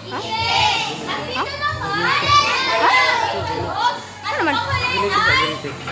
Ha? Nandito naman. Ano naman?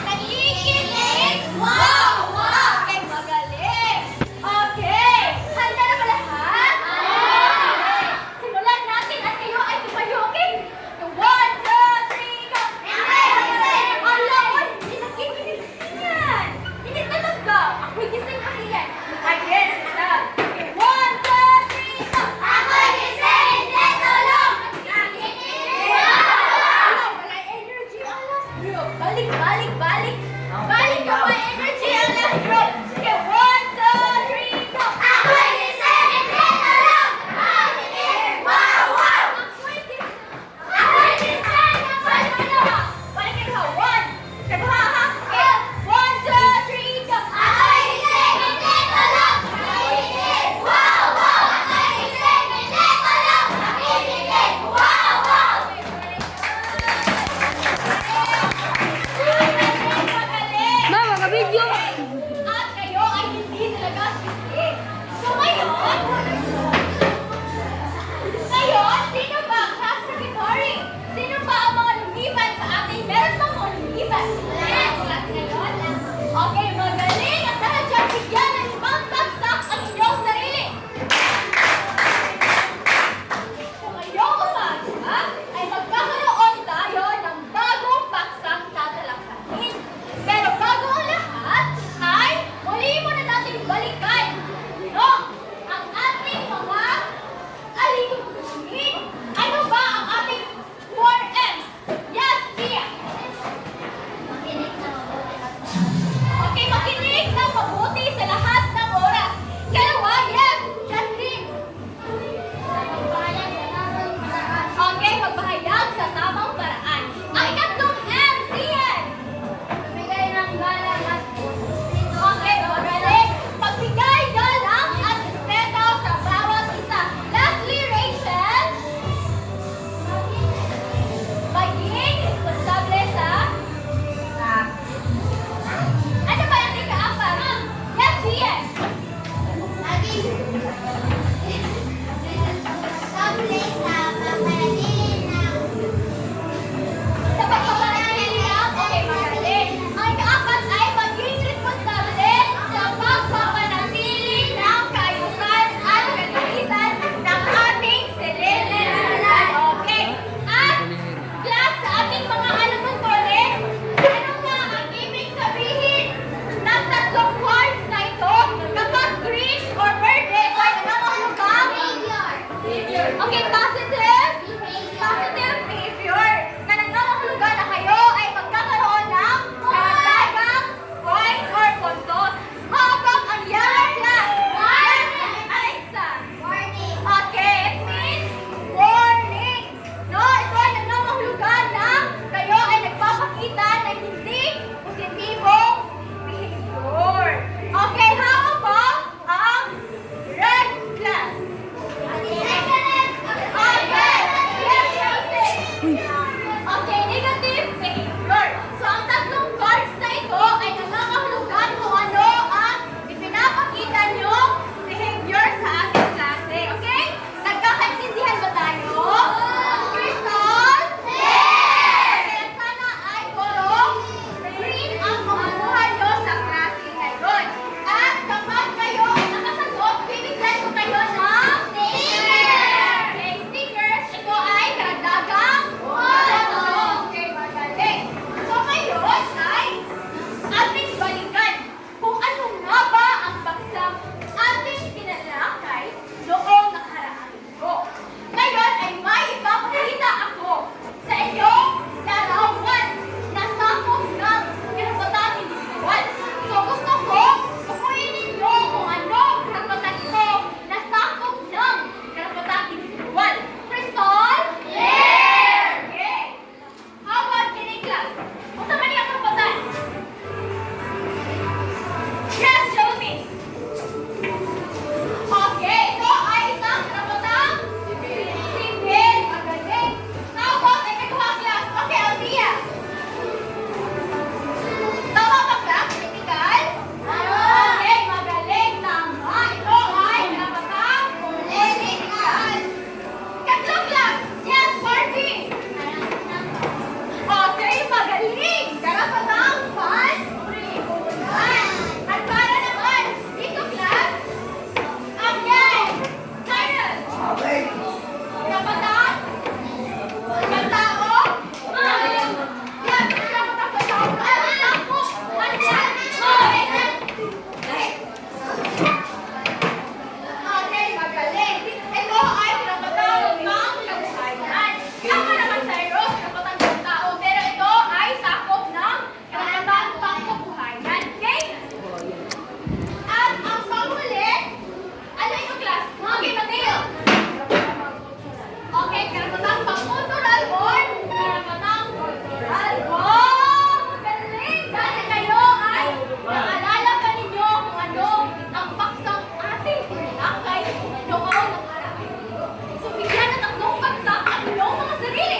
Nakikinig. Wow! Wow! Okay, magaling. Okay. Handa na ba lahat? Okay. Simulan natin at kayo ay tumayo, okay? Yung 1, 2, 3, go! Ala, oy, hindi nakikinig yan. Hindi talaga. Ako'y gising kasi yan. Again, isa. Okay, 1, 2, 3, go! Ako'y gising, hindi tulog. Nakikinig. Wow! Wala energy, alas. Balik, balik, balik. Balik ka, may energy, karapatang pang-cultural or karapatang cultural. Oh, magaling! Dahil kayo ay naalala pa ninyo kung ano ang paksang ating tinakay noong nakaraan. So, bigyan ng tatlong paksa ang inyong mga sarili.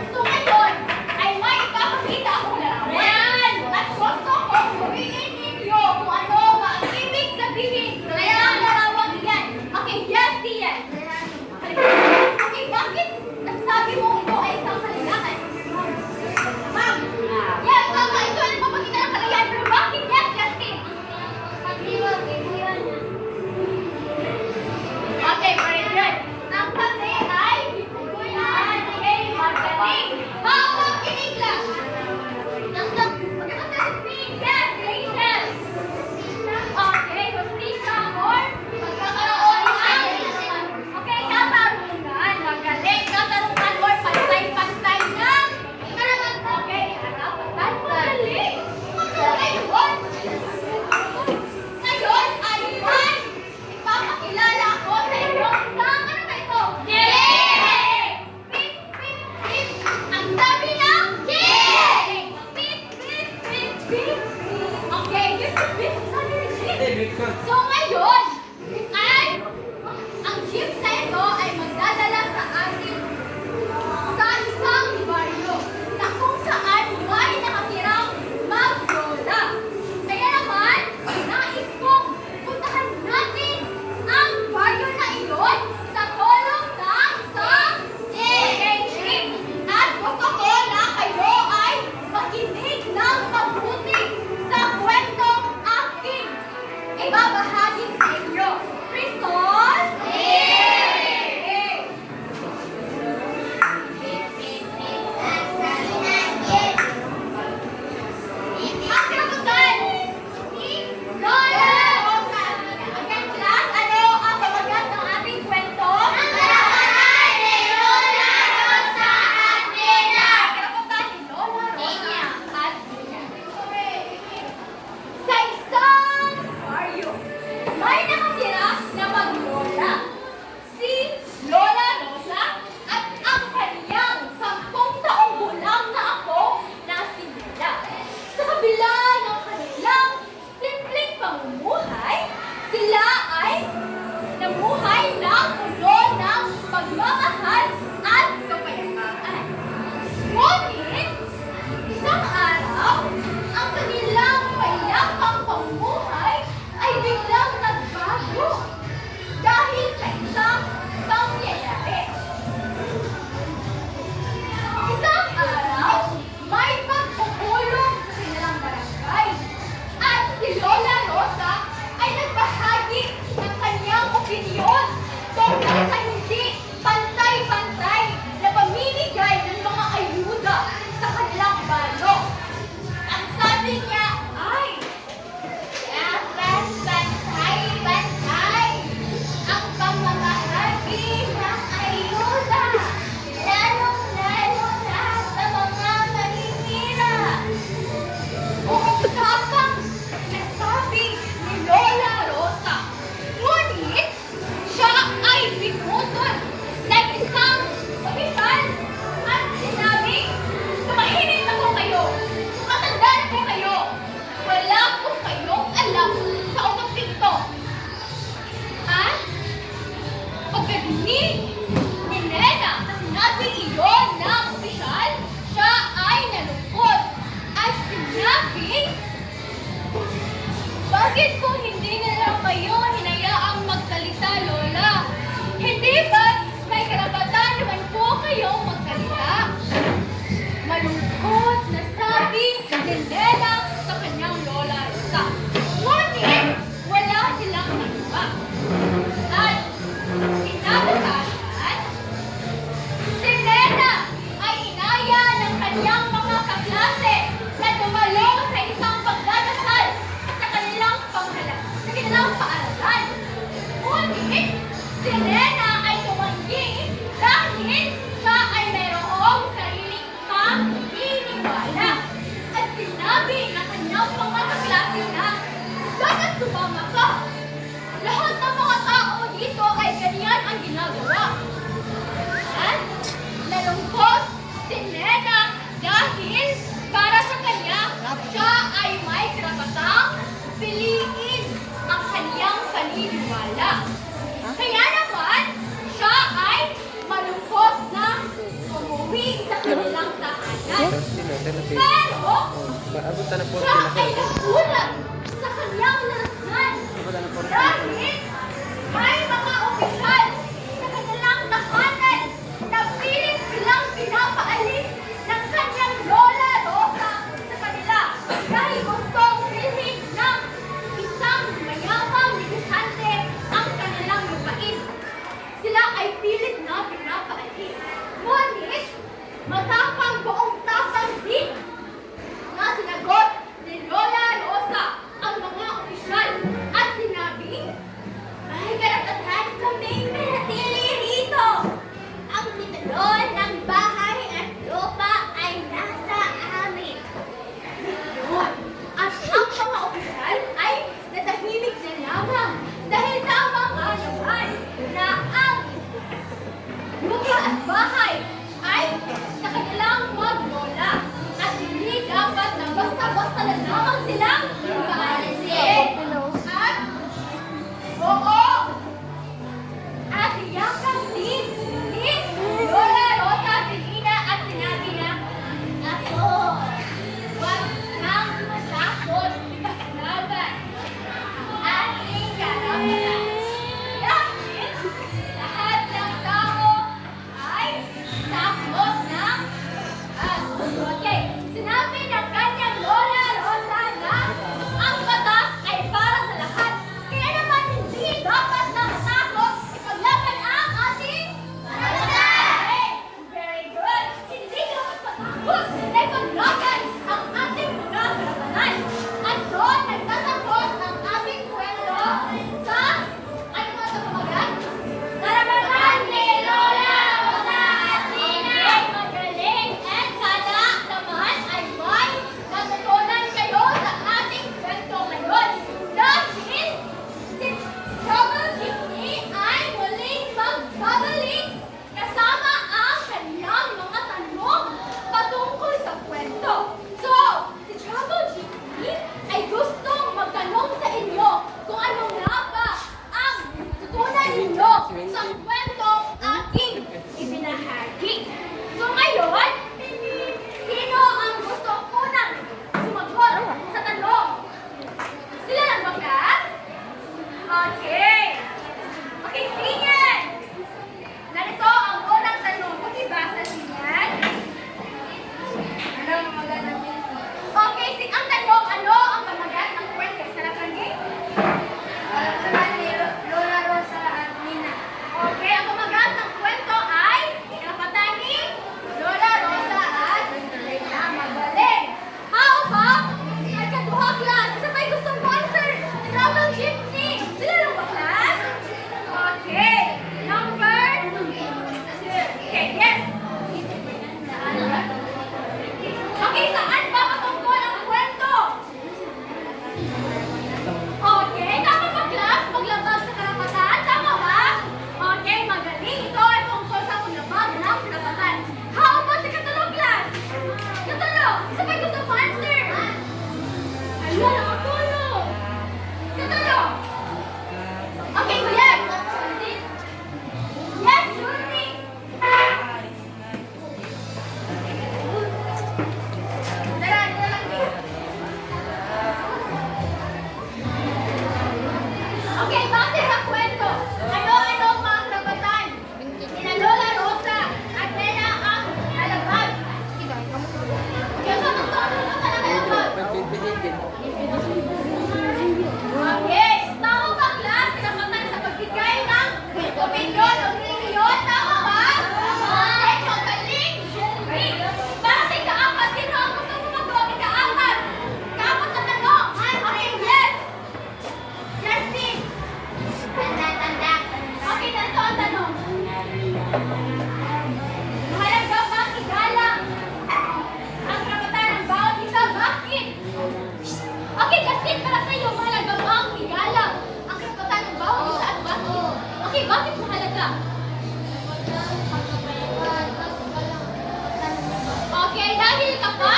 So ngayon, ay may ipapakita akong larawan. At gusto kong sabihin ninyo kung ano ba ang ibig sabihin ng larawan yan. Okay, yes, yan. Okay, bakit nasabi mo ito ay isang kalilangan? Ma'am, yes, tama, ito ay nagpapakita ng kalayan. Pero bakit yes, Justin? Pag-iwan, kaibigan niya. Okay, very good. Ang pati ay kuyan, ay magaling. Hawak kinig lang. Yes, Rachel. Okay, hostisya or magkakaroon ng okay, katarungan. Magaling. Katarungan or pantay-pantay na. Okay, harapatan. Magaling. Ngayon ay may ipapakilala ko sa inyo isang ano na ito? Yay! Pip, pip, pip. Ang sabi ng yay! Pip, pip, pip, pip. Okay, pip, pip, pip. Sabi ng jeep. So ngayon, ay ang jeep na ito ay magdadala sa atin sa isang baryo na kung saan may nakatirang maglola. Kaya naman, nais kong puntahan natin ang baryo na iyon sa tulong ng isang jeep. At gusto ko na kayo ay makinig ng mabuti sa kwentong aking ibabahagi sa inyo. Crystal? Yay! Ang kinabutan ni Lola Rosa. Again, class, ano ang pamagat ng ating kwento? Ang kinabutan ni Lola Rosa at Nina. Kinabutan ni Lola Rosa at Nina. Sa isang baryo, may nakatira na maglola. Si Lola Rosa at ang kanyang 10 taong gulang na apo na si Nina. Sa kabila ng kanilang simpleng pamumuhay, sila ay namuhay ng puno ng pagmamahal at kapayapaan. Ngunit, isang araw, ang kanilang payapang pamumuhay ay biglang nagbago dahil sa isang pangyayari. Isang araw, may pagpupulong sa kanilang barangay at si Lola Rosa ay nagbahagi ng kanyang opinyon tungkol sa hindi pantay-pantay na pamimigay ng mga ayuda sa kanilang baryo. Ang sabi niya ay, dapat pantay-pantay ang pamamahagi ng ayuda, lalong-lalo na sa mga maninira. Uusapang nasabi ni Lola Rosa. Ngunit, siya ay pinutol ng isang opisyal at sinabi, tumahimik na po kayo, matanda na po kayo, wala po kayong alam sa usaping ito. At pagkadinig ni Nena sa sinabi iyon ng opisyal, siya ay nalungkot at sinabi, bakit po hindi na lang kayo hinayaang magsalita, Lola? Hindi ba may karapatan naman po kayong magsalita? Malungkot na sabi ni Nena sa kanyang Lola Rosa. Ngunit, wala silang nagawa. At kinabukasan, si Nena ay inaya ng kanyang mga kaklase na dumalo sa isang pagdadasal sa kanilang paaralan. Ngunit, si Nena ay tumanggi dahil siya ay mayroong sariling paniniwala. At sinabi ng kanyang mga kaklase na, bakit sumama ka? Lahat Dahil para sa kanya, siya ay may karapatang piliin ang kanyang paniniwala. Kaya naman, siya ay malungkot na umuwi sa kanilang tahanan. Pero, siya ay nagulat sa kanyang narasnan dahil may mga opisyal sa kanilang tahanan na pilit silang pinapaalis ng kanyang Lola Rosa sa kanila dahil gustong bilhin ng isang mayamang negosyante ang kanilang lupain. Sila ay pilit na pinapaalis. Ngunit, matapang buong tapang din na sinagot ni Lola Rosa ang mga opisyal at sinabing, may karapatan kaming manatili rito. Ang titulo ng bahay at lupa ay nasa amin. Yun. At ang mga opisyal ay natahimik na lamang dahil tama nga naman na ang lupa at bahay ay sa kanilang maglola at hindi dapat na basta-basta na lamang silang paalisin. At oo, at yakang din ni Lola Rosa si Nina at sinabi na, ako, huwag nang matakot ipaglaban ang ating karapatan. Dahil lahat ng tao ay takot ng okay. Sinabi ng kanyang Lola Rosa na ang batas ay para sa lahat. Kaya naman hindi dapat na matakot ipaglaban ang ating karapatan. Very good. Hindi dapat matakot na ipaglaban ang ating mga karapatan. At doon nagtatapos ang ating kwento sa ano mga kapamagan? Karapatan ni Lola Rosa at Nina. Magaling. And sana naman ay may natutunan kayo sa ating kwento ngayon. Dahil si Trouble Jeepney ay muling magbabalik kasama ang kanyang mga tanong patungkol sa kwento. So, si Trouble Jeepney ay gustong magtanong sa inyo kung ano nga ba ang tutunan ninyo sa kwentong aking ibinahagi. So ngayon, sino ang gustong unang sumagot sa tanong? Sila lang ba, class? Okay. Okay, singin! Narito ang unang tanong. Pakibasa niyan. Ano ang pamagat ng kwento? Okay, ang tanong, ano ang pamagat ng kwento? Sarap lagi? Karapatan ni Lola Rosa at Nina. Okay, ang pamagat ng kwento ay karapatan ni Lola Rosa at Nina. Magaling. How about ikaduha, class? Isa pa yung gustong answer? Travel Jeepney. Sila lang ba, class? Okay. Number 2. Okay, yes. Okay, saan ba patungkol ang kwento? Okay, tama ba, class? Paglabag sa karapatan, tama ba? Okay, magaling. Ito ay tungkol sa paglabag ng karapatan. How about sa katulog, class? Katulog! Sabay gusto mo answer? Ayun, nakatulog! Katulog! Okay, yes! Yes, Julie! Tara, ito lang din. Okay, base sa kwento, ano ang mga karapatan? Sina Lola Rosa at Nena ang nalabag. Kaya sa mga karapatan ang nalabag? Okay, tama ba, class? Karapatan sa pagbigay ng opinion o reliyon, tama ba? Okay, magaling, Julie. Base kaapat, sino ang gusto sumagot? Ikaapat. Kaapat na tanong. Okay, yes. Justin. Okay, ganito ang tanong. Mahalaga ba igalang ang karapatan ng bawat isa? Bakit? Okay, Justin, para sa iyo, mahalaga ba ang igalang ang karapatan ng bawat isa at bakit? Okay, bakit mahalaga? Okay, dahil kapag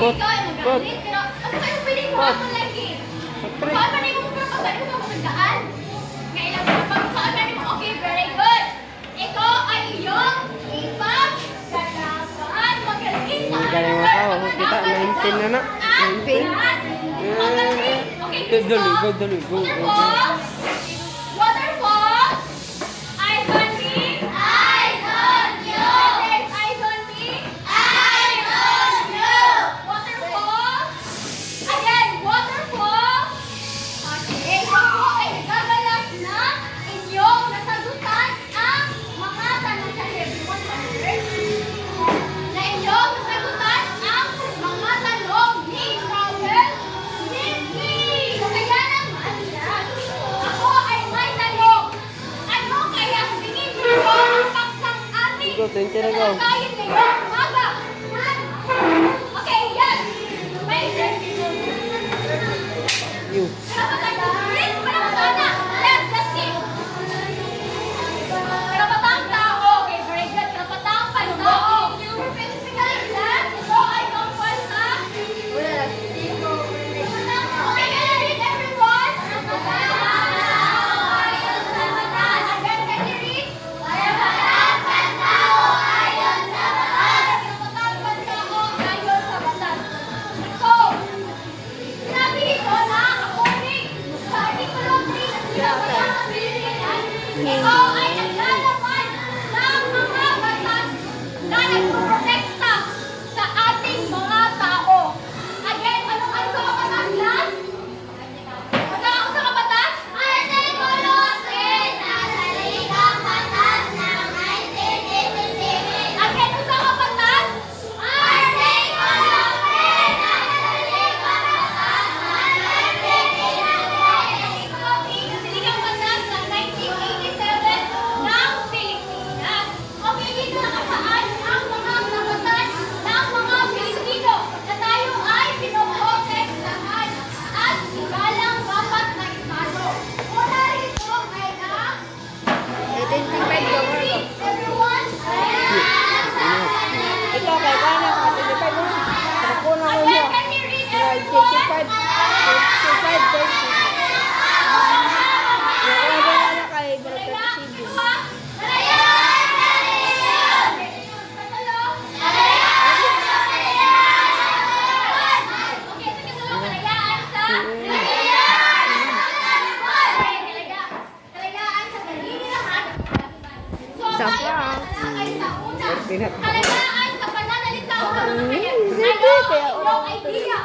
ikaw ay magalit, pero ano kayo pwedeng mo ako lagi? Saan pa rin mo pagpapagalit mo matandaan? Kailan mo pag-saan mo, okay, very good. Ito ay iyong ipag-dalagaan. Magaling na. Magaling mo ka, kita, 19 na na. 19. Magaling. Okay, gusto. Dali, go. Waterfalls. Waterfalls. Eyes on me. Eyes on you. Eyes on me. Eyes on you. Waterfalls. Again, waterfalls. Okay, ako ay nagagalas na inyong nasagutan ang mga tanong sa everyone heard. Na inyong nasagutan ang mga tanong ni Travel Nicky. So kaya naman yan, ako ay may tanong. Ano kaya sa tingin niyo ang paksang ating Go, 20 na go. tatalakayin ngayong umaga? Okay, yes. May You. karapatan ko rin, karapatan na. Yes, let's see. Karapatang tao. Okay, very good. Karapatang pantao. Specifically, last, ito ay tungkol sa... Okay, can you read everyone? Again, can you read? Karapatang pantao ayon sa batas. Karapatang pantao ayon sa batas. So, sinabi dito na according sa Artikulo 3 ng Sinabayang Pilipinas, ito ay naglalaman ng mga batas na nagproprotekta sa ating mga tao. Again, anong sa batas last? Basta ako sa batas? Artikulo 3 sa Saligang Batas ng 1987. Again, ano sa batas? Artikulo 3 sa Saligang Batas ng 1987. Saligang Batas ng 1987 ng Pilipinas. Okay, dito nakasaad ang mga karapatan ng mga Pilipino na tayo ay pinoprotektahan at igalang dapat na Estado. Una rito ay ang 18.5 ka mo. everyone. Ikaw kay Kana, 25 mo. Ako na ko Again, niya. can you read 25, everyone? 30. Nakakagawa na kay Brother Sibi. Isa pa. Kalayaan sa pananalita o pamamagitan. Hindi, Ano kaya ang inyong idea